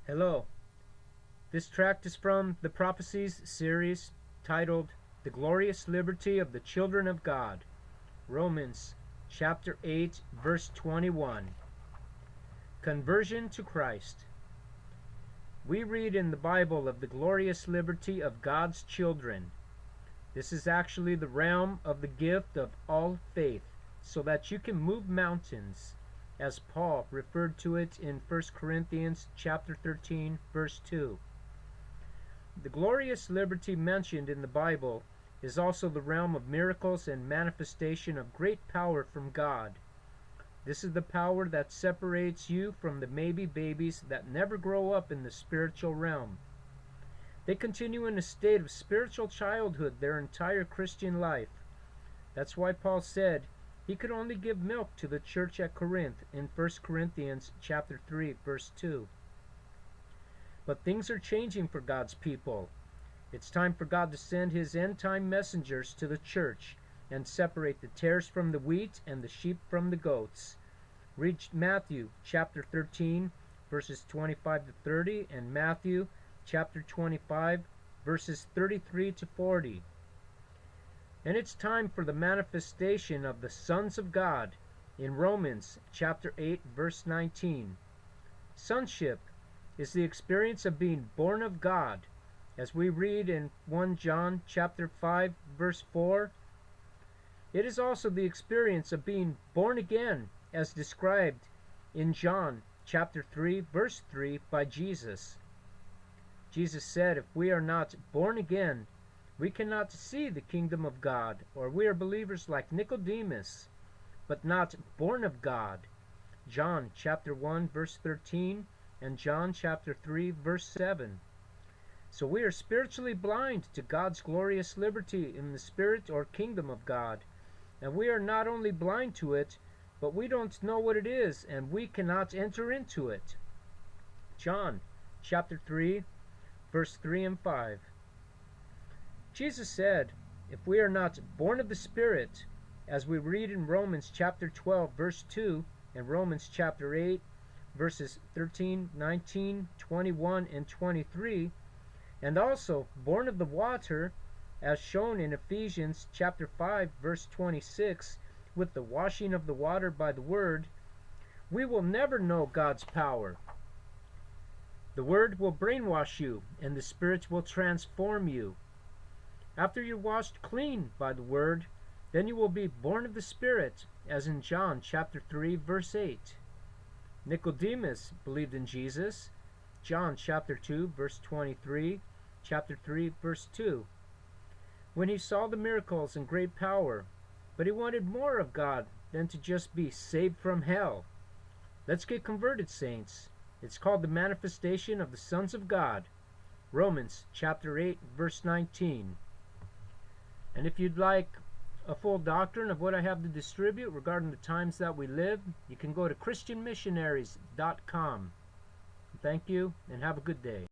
Hello. This tract is from the Prophecies series titled The Glorious Liberty of the Children of God. Romans chapter 8 verse 21. Conversion to Christ. We read in the Bible of the glorious liberty of God's children. This is actually the realm of the gift of all faith, so that you can move mountains, as Paul referred to it in 1 Corinthians chapter 13 verse 2. The glorious liberty mentioned in the Bible is also the realm of miracles and manifestation of great power from God. This is the power that separates you from the maybe babies that never grow up in the spiritual realm. They continue in a state of spiritual childhood their entire Christian life. That's why Paul said he could only give milk to the church at Corinth in 1 Corinthians chapter 3 verse 2. But things are changing for God's people. It's time for God to send his end-time messengers to the church and separate the tares from the wheat and the sheep from the goats. Read Matthew chapter 13 verses 25 to 30 and Matthew chapter 25 verses 33 to 40. And it's time for the manifestation of the sons of God in Romans chapter 8 verse 19. Sonship is the experience of being born of God, as we read in 1 John chapter 5 verse 4. It is also the experience of being born again, as described in John chapter 3 verse 3 by Jesus. Jesus said, if we are not born again, we cannot see the kingdom of God, or we are believers like Nicodemus, but not born of God. John chapter 1 verse 13 and John chapter 3 verse 7. So we are spiritually blind to God's glorious liberty in the spirit or kingdom of God, and we are not only blind to it, but we don't know what it is, and we cannot enter into it. John chapter 3 verse 3 and 5. Jesus said, if we are not born of the Spirit, as we read in Romans chapter 12 verse 2 and Romans chapter 8 verses 13, 19, 21, and 23, and also born of the water, as shown in Ephesians chapter 5 verse 26, with the washing of the water by the word, we will never know God's power. The word will brainwash you, and the Spirit will transform you. After you're washed clean by the word, then you will be born of the Spirit, as in John chapter 3 verse 8. Nicodemus believed in Jesus, John chapter 2 verse 23, chapter 3 verse 2, when he saw the miracles and great power, but he wanted more of God than to just be saved from hell. Let's get converted, saints. It's called the manifestation of the sons of God. Romans chapter 8 verse 19. And if you'd like a full doctrine of what I have to distribute regarding the times that we live, you can go to christianmissionaries.com. Thank you, and have a good day.